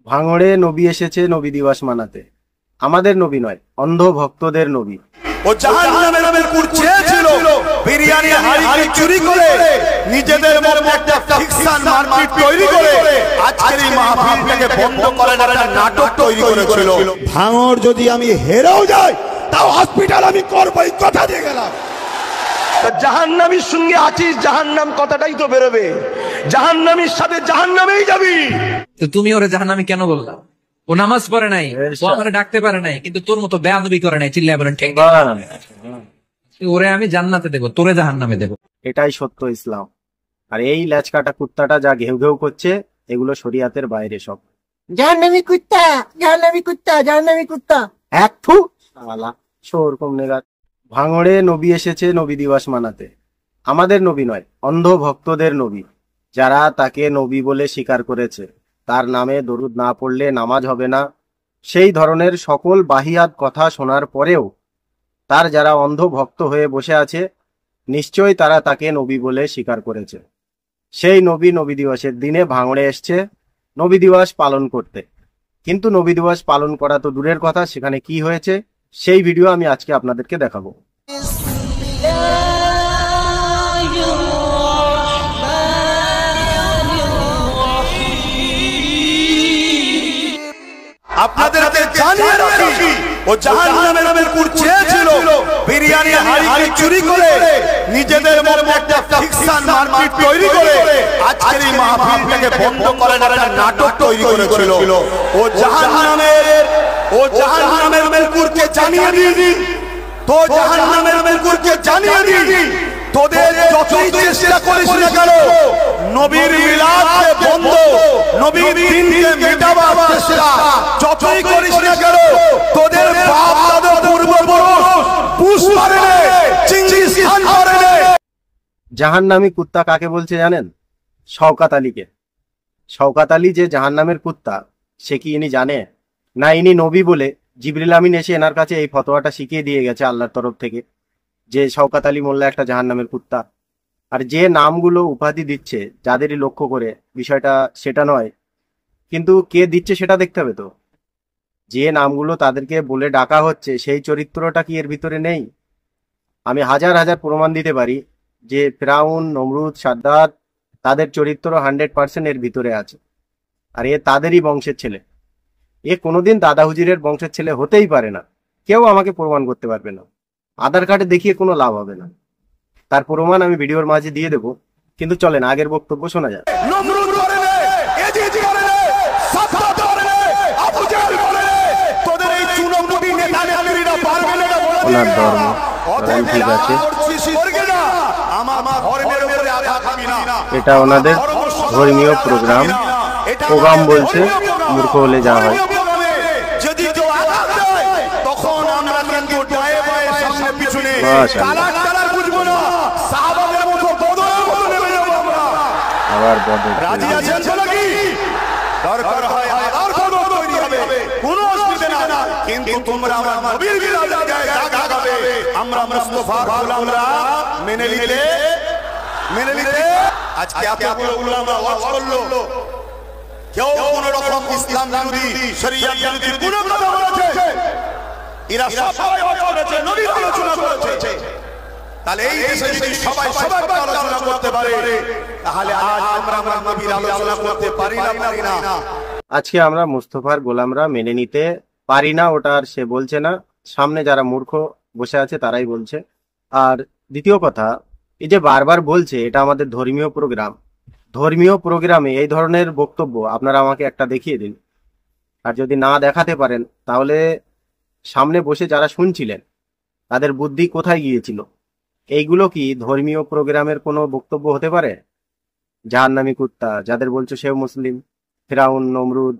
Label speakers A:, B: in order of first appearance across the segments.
A: ভাঙড়ে নবী এসেছে নবী দিবস মানাতে। আমাদের নবী নয়, অন্ধ ভক্তদের নবী।
B: ও জাহান্নামের বিলকুল চেয়েছিল বিরিয়ানি হাড়ি চুরি করে নিজেদের মধ্যে একটা ফিকশন মারপিট তৈরি করে আজকের এই মাহফিলটাকে বন্ধ করার একটা নাটক তৈরি করেছিল।
C: ভাঙড় যদি আমি হেরেও যাই তাও হসপিটাল আমি করবই, কথা দিয়ে গেলাম।
B: জাহান্নামীর সঙ্গে আছিস, জাহান্নাম কথাটাই তো বেরোবে, জাহান্নামীর সাথে জাহান্নামেই যাবি।
D: তো তুমি ওরে জাহান্নামী কেন বললা? ও নামাজ পড়ে নাই, ও আমারে ডাকতে পারে নাই, কিন্তু তোর মতো বেয়াদবি করে নাই। চিল্লায় বলেন ঠিক। ওরে আমি জান্নাতে দেবো, তোরে জাহান্নামে দেবো।
A: এটাই সত্য ইসলাম। আর এই ল্যাচকাটা কুত্তাটা যা ঘেউ ঘেউ করছে, এগুলো শরিয়াতের বাইরে সব।
E: জাহান্নামী কুত্তা, জাহান্নামী কুত্তা, জাহান্নামী কুত্তা।
A: এক থু শালা শোর কমনেগা। ভাঙড়ে নবী এসেছে নবী দিবস মানাতে। আমাদের নবী নয়, অন্ধ ভক্তদের নবী, যারা তাকে নবী বলে স্বীকার করেছে। তার নামে দরুদ না পড়লে নামাজ হবে না, সেই ধরনের সকল বাহিয়াত কথা শোনার পরেও তার যারা অন্ধ ভক্ত হয়ে বসে আছে, নিশ্চয়ই তারা তাকে নবী বলে স্বীকার করেছে। সেই নবী নবী দিবসের দিনে ভাঙড়ে এসছে নবী দিবস পালন করতে। কিন্তু নবী দিবস পালন করা তো দূরের কথা, সেখানে কি হয়েছে সেই ভিডিও আমি আজকে আপনাদেরকে দেখাবো।
B: আপনাদেরকে জানিয়ে রাখি, ও জাহান্নামের বিলকুল চেয়েছিল বিরিয়ানি হাড়ি চুরি করে নিজেদের মধ্যে একটা ফিকশন মারপিট তৈরি করে আজকের এই মাহফিলটাকে বন্ধ করার একটা নাটক তৈরি করেছিল। ও জাহান্নামের বিলকুলকে জানিয়ে দিই, তো জাহান্নামের বিলকুলকে জানিয়ে দিই, তোদের যতই চেষ্টা করিস না কেন নবীর মিলাদকে বন্ধ, নবীর দিনকে মেটাবার চেষ্টা যতই করিস না কেন, তোদের বাপ দাদা পূর্বপুরুষ পুষ মারেনে, চিঙ্গিস খান মারেনে।
A: জাহান্নামী কুত্তা কাকে বলছে জানেন? শওকাত আলীকে। শওকাত আলী যে জাহান্নামের কুত্তা, সে কি ইনি জানে না? ইনি নবী বলে জিবরিল আমিন এসে এনার কাছে এই ফতোয়াটা শিখিয়ে দিয়ে গেছে আল্লাহর তরফ থেকে, যে শওকাত আলী মোল্লা একটা জাহান্নামের কুত্তা। আর যে নামগুলো উপাধি দিচ্ছে যাদেরই লক্ষ্য করে, বিষয়টা সেটা নয়, কিন্তু কে দিচ্ছে সেটা দেখতে হবে। তো যে নামগুলো তাদেরকে বলে ডাকা হচ্ছে, সেই চরিত্রটা কি এর ভিতরে নেই? আমি হাজার হাজার প্রমাণ দিতে পারি যে ফিরাউন, নমরুদ, সাদ্দাত, তাদের চরিত্র 100% এর ভিতরে আছে। আর এ তাদেরই বংশের ছেলে। এ কোনোদিন দাদা হুজুরের বংশের ছেলে হতেই পারে না। কেউ আমাকে প্রমাণ করতে পারবে না, আধার কার্ডে দেখিয়ে কোনো লাভ হবে না। তার প্রমাণ আমি ভিডিওর মাঝে দিয়ে দেবো, কিন্তু চলেন আগের বক্তব্য শোনা যায়। ওনার ধর্ম ঠিক আছে, এটা ওনাদের ধর্মীয় প্রোগ্রাম বলছে, মূর্খ হলে যা হয়। আবার
B: কিন্তু তোমরা আমার নবীর গাবে আমরা মুস্তাফার গোলামরা মেনে নিতে আজকে আপনাদের গোলামরা ওয়াজ করলো, কেউ কোন রকম ইসলাম বিরোধী, শরিয়ত বিরোধী কোন কথা বলেছে? এরা সবাই ওয়াজ করেছে, নবীর আলোচনা করেছে। তাহলে এই দেশে যদি সবাই সবার আলোচনা করতে পারে, তাহলে আজ আমরা আমার নবীর আলোচনা করতে পারি না।
A: আজকে আমরা মুস্তাফার গোলামরা মেনে নিতে পারি না, ওটা আর সে বলছে না, সামনে যারা মূর্খ বসে আছে তারাই বলছে। আর দ্বিতীয় কথা, এই যে বারবার বলছে এটা আমাদের ধর্মীয় প্রোগ্রাম, ধর্মীয় প্রোগ্রামে এই ধরনের বক্তব্য আপনারা আমাকে একটা দেখিয়ে দিন। আর যদি না দেখাতে পারেন, তাহলে সামনে বসে যারা শুনছিলেন তাদের বুদ্ধি কোথায় গিয়েছিল? এইগুলো কি ধর্মীয় প্রোগ্রামের কোনো বক্তব্য হতে পারে? জাহান্নামী কুত্তা যাদের বলছো সেও মুসলিম, ফিরাউন, নমরুদ,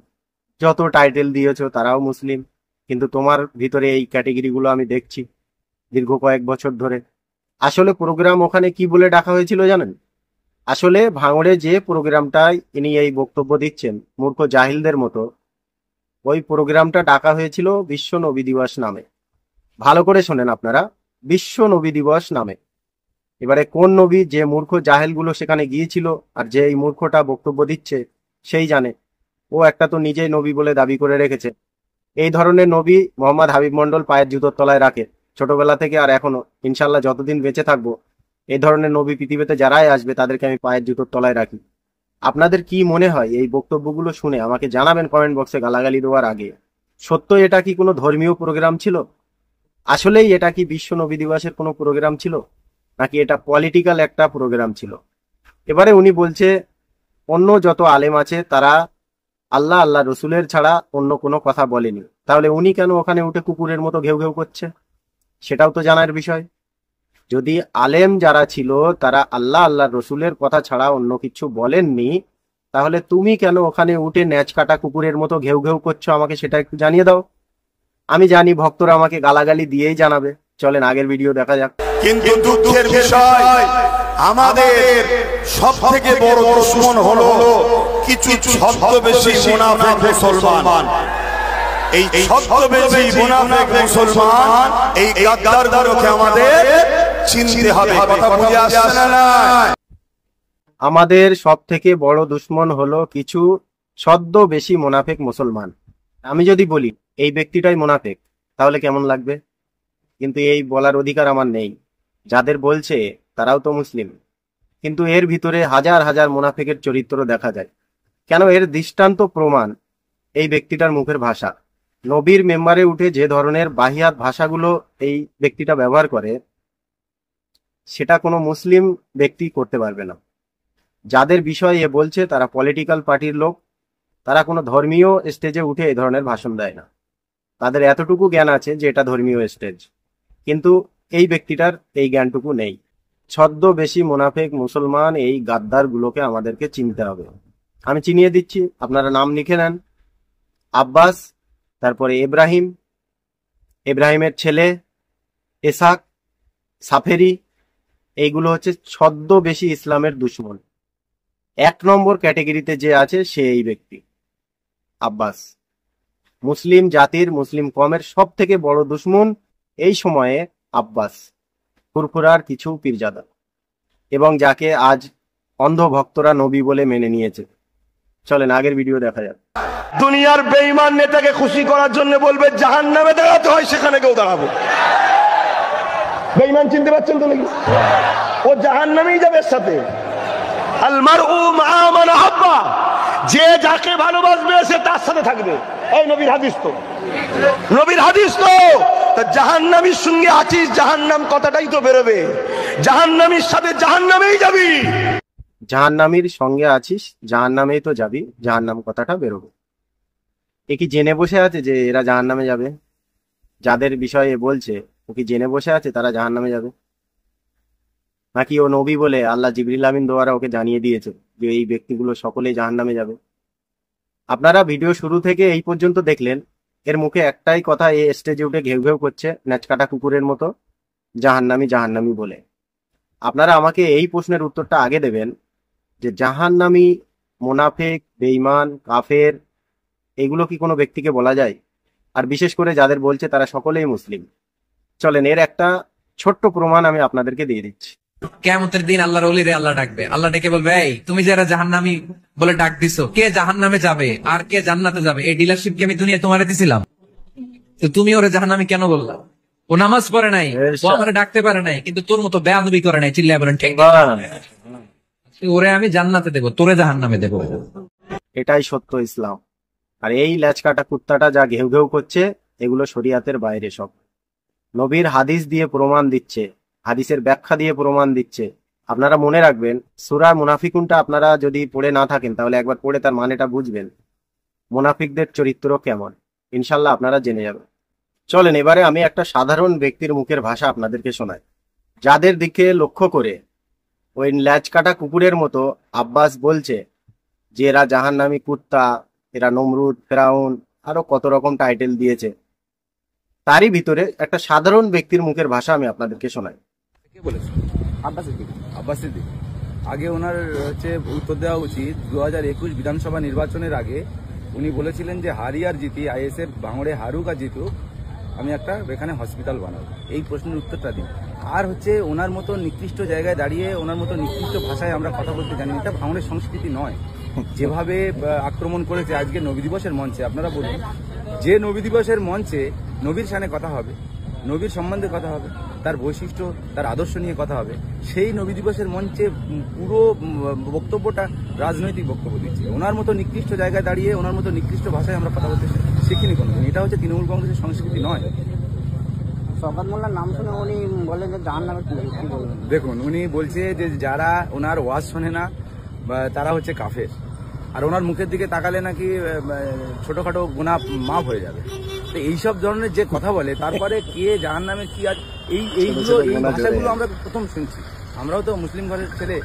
A: যত টাইটেল দিয়েছো তারাও মুসলিম, কিন্তু তোমার ভিতরে এই ক্যাটেগরিগুলো আমি দেখছি দীর্ঘ কয়েক বছর ধরে। আসলে প্রোগ্রাম ওখানে কি বলে ডাকা হয়েছিল জানেন? আসলে ভাঙড়ে যে প্রোগ্রামটায় ইনি এই বক্তব্য দিচ্ছেন মূর্খ জাহিলদের মতো, ওই প্রোগ্রামটা ডাকা হয়েছিল বিশ্ব নবী দিবস নামে। ভালো করে শোনেন আপনারা, বিশ্ব নবী দিবস নামে। এবারে কোন নবী, যে মূর্খ জাহেলগুলো সেখানে গিয়েছিল আর যে এই মূর্খটা বক্তব্য দিচ্ছে সেই জানে। ও একটা তো নিজেই নবী বলে দাবি করে রেখেছে। এই ধরনের নবী মোহাম্মদ হাবিব মন্ডল পায়ের জুতোর তলায় রাখে ছোটবেলা থেকে, আর এখনো ইনশাল্লাহ যতদিন বেঁচে থাকবো এই ধরনের নবী পৃথিবীতে যারাই আসবে তাদেরকে আমি পায়ের জুতোর তলায় রাখি। আপনাদের কি মনে হয় এই বক্তব্যগুলো শুনে? আমাকে জানাবেন কমেন্ট বক্সে গালাগালি দেওয়ার আগে। সত্য এটা কি কোনো ধর্মীয় প্রোগ্রাম ছিল? আসলেই এটা কি বিশ্ব নবী দিবসের কোনো প্রোগ্রাম ছিল, নাকি এটা পলিটিক্যাল একটা প্রোগ্রাম ছিল? এবারে উনি বলছে অন্য যত আলেম আছে তারা আল্লাহ আল্লাহ রসুলের ছাড়া অন্য কোনো কথা বলেনি, তাহলে উনি কেন ওখানে উঠে কুকুরের মতো ঘেউ ঘেউ করছে? সেটাও তো জানার বিষয়। যদি আলেম যারা ছিল তারা আল্লাহ আল্লাহ রসুলের কথা ছাড়া অন্য কিছু বলেননি, তাহলে তুমি কেন ওখানে উঠে ন্যাচ কাটা কুকুরের মতো ঘেউ ঘেউ করছো? আমাকে সেটা একটু জানিয়ে দাও। আমি জানি ভক্তরা আমাকে গালাগালি দিয়েই জানাবে। চলেন আগের ভিডিও দেখা যাক।
B: কিন্তু দুঃখের বিষয়, আমাদের সব থেকে বড় দুশমন হলো কিছু ছদ্মবেশী মুনাফিক মুসলমান। এই ছদ্মবেশী মুনাফিক মুসলমান, এই গাদ্দারগুলোকে আমাদের চিনতে হবে। কথা বুঝে আসছে না?
A: আমাদের সব থেকে বড় দুশ্মন হলো কিছু ছদ্মবেশী মুনাফিক মুসলমান। আমি যদি বলি এই ব্যক্তিটাই মুনাফিক, তাহলে কেমন লাগবে? কিন্তু এই বলার অধিকার আমার নেই। যাদের বলছে তারাও তো মুসলিম, কিন্তু এর ভিতরে হাজার হাজার মুনাফিকের চরিত্র দেখা যায়। কেন? এর দৃষ্টান্ত প্রমাণ এই ব্যক্তিটার মুখের ভাষা। নবীর মেম্বারে উঠে যে ধরনের বাহিয়াত ভাষাগুলো এই ব্যক্তিটা ব্যবহার করে, সেটা কোনো মুসলিম ব্যক্তি করতে পারবে না। যাদের বিষয়ে এ বলছে তারা পলিটিক্যাল পার্টির লোক, তারা কোনো ধর্মীয় স্টেজে উঠে এই ধরনের ভাষণ দেয় না। তাদের এতটুকু জ্ঞান আছে যে এটা ধর্মীয় স্টেজ, কিন্তু এই ব্যক্তিটার এই জ্ঞানটুকু নেই। ছদ্মবেশী মুনাফিক মুসলমান এই গাদ্দারগুলোকে আমাদেরকে চিনতে হবে। আমি চিনিয়ে দিচ্ছি, আপনারা নাম লিখে নেন। আব্বাস, তারপরে ইব্রাহিম, ইব্রাহিমের ছেলে এসাক, সাফেরি, এইগুলো হচ্ছে ছদ্মবেশী ইসলামের দুশ্মন। 1 নম্বর ক্যাটেগরিতে যে আছে সে এই ব্যক্তি আব্বাস। মুসলিম জাতির, মুসলিম কমের সব থেকে বড় দুশ্মন এই সময়ে আব্বাস, ফুরফুরার কিছু পীরজাদা, এবং যাকে আজ অন্ধ ভক্তরা নবী বলে মেনে নিয়েছে। চলেন আগের ভিডিও দেখা যাক।
C: দুনিয়ার বেঈমান নেতাকে খুশি করার জন্য বলবে জাহান্নামে দাঁড়াতে হয়, সেখানে কেউ দাঁড়াবো। বেঈমান চিনতে পারছেন তো নাকি? ও জাহান্নামেই যাবে এর সাথে। আল মারউ মা মান আহাব্বা, যে যাকে ভালোবাসবে সে তার সাথে থাকবে। এই নবীর হাদিস তো, নবীর হাদিস তো। তা জাহান্নামীর সঙ্গে আছিস, জাহান্নাম কথাটাই তো বেরোবে। জাহান্নামীর সাথে জাহান্নামেই যাবি।
A: জাহান্নামীর সঙ্গে আছিস, জাহান্নামেই তো যাবি, জাহান্নাম কথাটা বেরোবে। এ কি জেনে বসে আছে যে এরা জাহান্নামে যাবে? যাদের বিষয়ে বলছে ও কি জেনে বসে আছে তারা জাহান্নামে যাবে? নাকি ও নবী বলে আল্লাহ জিবরিল আমিন দ্বারা ওকে জানিয়ে দিয়েছে যে এই ব্যক্তিগুলো সকলেই জাহান্নামে যাবে? আপনারা ভিডিও শুরু থেকে এই পর্যন্ত দেখলেন, এর মুখে একটাই কথা, এই স্টেজে উঠে ঘেউ ঘেউ করছে ন্যাচকাটা কুকুরের মতো, জাহান্নামী জাহান্নামী বলে। আপনারা আমাকে এই প্রশ্নের উত্তরটা আগে দেবেন যে জাহান্নামী, মুনাফিক, বেঈমান, কাফের, এগুলো কি কোনো ব্যক্তিকে বলা যায়? আর বিশেষ করে যাদের বলছে তারা সকলেই মুসলিম। চলেন এর একটা ছোট্ট প্রমাণ আমি আপনাদেরকে দিয়ে দিচ্ছি।
D: কিয়ামতের দিন আল্লাহর ওলিরে আল্লাহ ডাকবে। আল্লাহ ডেকে বলবে, এই তুমি যারা জাহান্নামী বলে ডাক দিছো, কে জাহান্নামে যাবে আর কে জান্নাতে যাবে, এই ডিলারশিপ কি আমি দুনিয়া তোমারে দিছিলাম? তো তুমি ওরে জাহান্নামী কেন বললা? ও নামাজ পড়ে নাই, ও আমারে ডাকতে পারে নাই, কিন্তু তোর মতো বেয়াদবি করে নাই। চিল্লায় বলেন ঠিক। ওরে আমি জান্নাতে দেবো, তোরে জাহান্নামে দেবো।
A: এটাই সত্য ইসলাম। আর এই ল্যাচকাটা কুত্তাটা যা ঘেউ ঘেউ করছে, এগুলো শরিয়াতের বাইরে সব। নবীর হাদিস দিয়ে প্রমাণ দিচ্ছে, হাদিসের ব্যাখ্যা দিয়ে প্রমাণ দিচ্ছে। আপনারা মনে রাখবেন, সূরা মুনাফিকুনটা আপনারা যদি পড়ে না থাকেন তাহলে একবার পড়ে তার মানেটা বুঝবেন, মুনাফিকদের চরিত্র কেমন। ইনশাল্লাহ আপনারা জেনে যাবেন। চলেন এবারে আমি একটা সাধারণ ব্যক্তির মুখের ভাষা আপনাদেরকে শোনাই। যাদের দিকে লক্ষ্য করে ওই ল্যাচকাটা কুকুরের মতো আব্বাস বলছে যে এরা জাহান্নামী কুত্তা, এরা নমরুদ, ফেরাউন, আরো কত রকম টাইটেল দিয়েছে, তারই ভিতরে একটা সাধারণ ব্যক্তির মুখের ভাষা আমি আপনাদেরকে শোনাই।
F: কে বলেছে? আব্বাস সিদ্দিক। আগে ওনার হচ্ছে উত্তর দেওয়া উচিত। 2021 বিধানসভা নির্বাচনের আগে উনি বলেছিলেন যে হারি আর জিতি, আইএসএফ ভাঙড়ে হারুক আর জিতুক, আমি একটা এখানে হসপিটাল বানাবো। এই প্রশ্নের উত্তরটা দিন। আর হচ্ছে ওনার মতো নিকৃষ্ট জায়গায় দাঁড়িয়ে ওনার মতো নিকৃষ্ট ভাষায় আমরা কথা বলতে জানি, এটা ভাঙড়ের সংস্কৃতি নয়। যেভাবে আক্রমণ করেছে আজকে নবী দিবসের মঞ্চে, আপনারা বলুন, যে নবী দিবসের মঞ্চে নবীর শানে কথা হবে, নবীর সম্বন্ধে কথা হবে, তার বৈশিষ্ট্য, তার আদর্শ নিয়ে কথা হবে, সেই নবী দিবসের মঞ্চে পুরো বক্তব্যটা রাজনৈতিক বক্তব্য দিচ্ছে। ওনার মতো নিকৃষ্ট জায়গায় দাঁড়িয়ে ওনার মতো নিকৃষ্ট ভাষায় আমরা কথা বলতে শিখিনি কোনোদিন। এটা হচ্ছে তৃণমূল কংগ্রেসের সংস্কৃতি নয়।
G: শওকত মোল্লার নাম শুনে উনি বললেন যে জাহান্নামে, কি বলবেন?
F: দেখুন, উনি বলছে যে যারা ওনার ওয়াজ শোনে না বা তারা হচ্ছে কাফের, আর ওনার মুখের দিকে তাকালে নাকি ছোটখাটো গুনাহ মাফ হয়ে যাবে। তো এইসব ধরনের যে কথা বলে, তারপরে কে জাহান্নামে কি, আর এই ভাষাগুলো আমরা প্রথম শুনছি। আমরাও তো মুসলিম ঘরের ছেলে,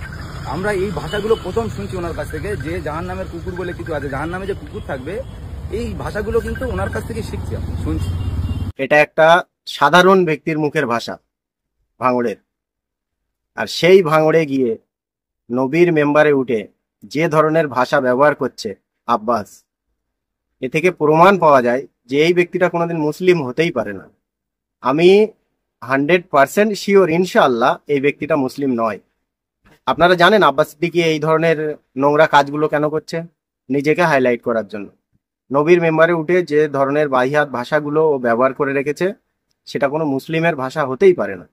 F: আমরা এই ভাষাগুলো প্রথম শুনছি ওনার কাছ থেকে, যে জাহান্নামের কুকুর বলে কিছু আছে, জাহান্নামে যে কুকুর থাকবে, এই ভাষাগুলো কিন্তু ওনার কাছ থেকে শিখছি, আমি শুনছি।
A: এটা একটা সাধারণ ব্যক্তির মুখের ভাষা ভাঙড়ের, আর সেই ভাঙড়ে গিয়ে নবীর মেম্বারে উঠে যে ধরনের ভাষা ব্যবহার করছে আব্বাস, এ থেকে প্রমাণ পাওয়া যায় যে এই ব্যক্তিটা কোনোদিন মুসলিম হতেই পারে না। আমি 100% শিওর, ইনশাআল্লাহ এই ব্যক্তিটা মুসলিম নয়। আপনারা জানেন আব্বাস সিদ্দিকী এই ধরনের নোংরা কাজগুলো কেন করছে? নিজেকে হাইলাইট করার জন্য। নবীর মেম্বারে উঠে যে ধরনের বাহিয়াত ভাষাগুলো ও ব্যবহার করে রেখেছে, সেটা কোনো মুসলিমের ভাষা হতেই পারে না।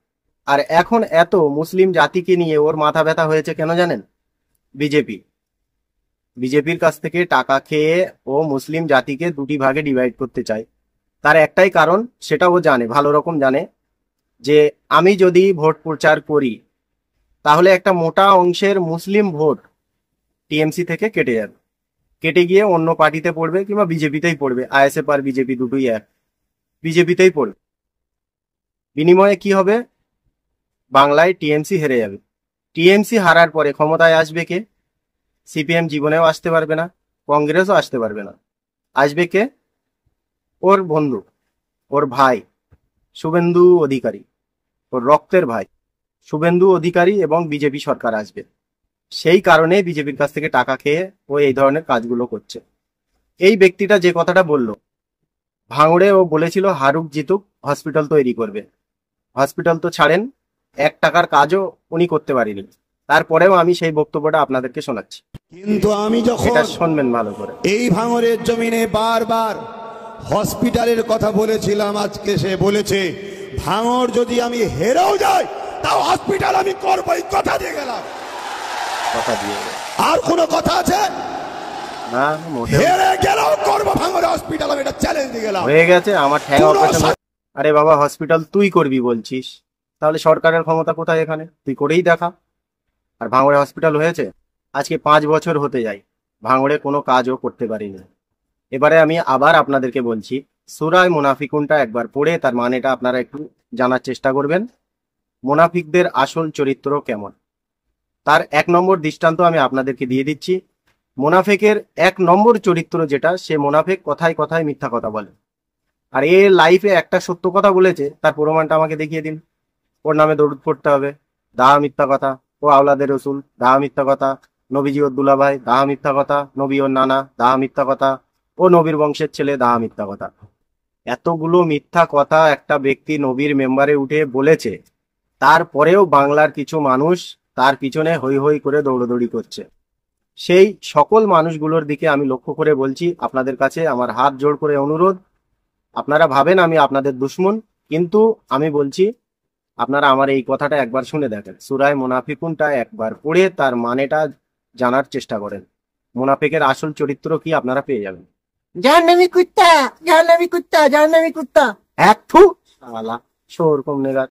A: আর এখন এত মুসলিম জাতিকে নিয়ে ওর মাথা ব্যথা হয়েছে কেন জানেন? বিজেপির কাছ থেকে টাকা খেয়ে ও মুসলিম জাতিকে দুটি ভাগে ডিভাইড করতে চায়। তার একটাই কারণ, সেটা ও জানে, ভালো রকম জানে, যে আমি যদি ভোট প্রচার করি তাহলে একটা মোটা অংশের মুসলিম ভোট টিএমসি থেকে কেটে যাবে, কেটে গিয়ে অন্য পার্টিতে পড়বে কিংবা বিজেপিতেই পড়বে। আইএসএফ আর বিজেপি দুটোই এক, বিজেপিতেই পড়বে। বিনিময়ে কি হবে? বাংলায় টিএমসি হেরে যাবে। টিএমসি হারার পরে ক্ষমতায় আসবে কে? সিপিএম জীবনেও আসতে পারবে না, কংগ্রেসও আসতে পারবে না। আসবে কে? ওর বন্ধু, ওর ভাই শুভেন্দু অধিকারী, ওর রক্তের ভাই শুভেন্দু অধিকারী, এবং বিজেপি সরকার আসবে। সেই কারণে বিজেপির কাছ থেকে টাকা খেয়ে ও এই ধরনের কাজগুলো করছে। এই ব্যক্তিটা যে কথাটা বলল, ভাঙড়ে ও বলেছিল হারুক জিতুক হসপিটাল তৈরি করবে। হসপিটাল তো ছাড়েন, 1 টাকার কাজও উনি করতে পারেনি। তারপরেও আমি সেই বক্তব্যটা আপনাদেরকে শোনাচ্ছি,
B: কিন্তু আমি যখন
A: এটা শুনবেন ভালো করে।
B: এই ভাঙরের জমিনে বারবার হসপিটালের কথা বলেছিলাম, আজকে সে বলেছে ভাঙর যদি আমি হেরেও যাই তাও হসপিটাল আমি করবো, এই কথা দিয়ে গেলাম।
A: কথা দিয়ে গেল।
B: আর কোনো কথা আছে?
A: না, মোটেও।
B: হেরে গেলেও করবো ভাঙরে হসপিটাল, আমি এটা চ্যালেঞ্জ দিয়ে গেলাম।
A: হয়ে গেছে আমার ঠ্যাং অপারেশন। আরে বাবা, হসপিটাল তুই করবি বলছিস, তাহলে সরকারের ক্ষমতা কোথায় এখানে? তুই করেই দেখা। আর ভাঙড়ে হসপিটাল হয়েছে আজকে 5 বছর হতে যায়, ভাঙড়ে কোনো কাজও করতে পারিনি। এবারে আমি আবার আপনাদেরকে বলছি, সূরা মুনাফিকুনটা একবার পড়ে তার মানেটা আপনারা একটু জানার চেষ্টা করবেন। মুনাফিকদের আসল চরিত্র কেমন, তার 1 নম্বর দৃষ্টান্ত আমি আপনাদেরকে দিয়ে দিচ্ছি। মুনাফিকের 1 নম্বর চরিত্র যেটা, সে মুনাফিক কথায় কথায় মিথ্যা কথা বলে। আর এ লাইফে একটা সত্য কথা বলেছে, তার প্রমাণটা আমাকে দেখিয়ে দিন। ওর নামে দরুদ পড়তে হবে, দাহা মিথ্যা কথা। ও আওলাদের রসুল, দাহা মিথ্যা কথা। নবীজি ওর দুলাভাই, দাহা মিথ্যা কথা। নবী ওর নানা, দাহা মিথ্যা কথা। ও নবীর বংশের ছেলে, দাহা মিথ্যা কথা। এতগুলো মিথ্যা কথা একটা ব্যক্তি নবীর মেম্বারে উঠে বলেছে, তারপরেও বাংলার কিছু মানুষ তার পিছনে হৈ হৈ করে দৌড়দৌড়ি করছে। সেই সকল মানুষগুলোর দিকে আমি লক্ষ্য করে বলছি, আপনাদের কাছে আমার হাত জোড় করে অনুরোধ, আপনারা ভাবেন আমি আপনাদের দুশমন, কিন্তু আমি বলছি আপনারা আমার এই কথাটা একবার শুনে দেখেন। সূরা মুনাফিকুনটা একবার পড়ে তার মানেটা জানার চেষ্টা করেন। মুনাফিকের আসল চরিত্র কি আপনারা পেয়ে যাবেন।
E: জাহান্নামী কুত্তা, জাহান্নামী কুত্তা, জাহান্নামী কুত্তা।
A: এক থু শালা, শোর কম নেগার।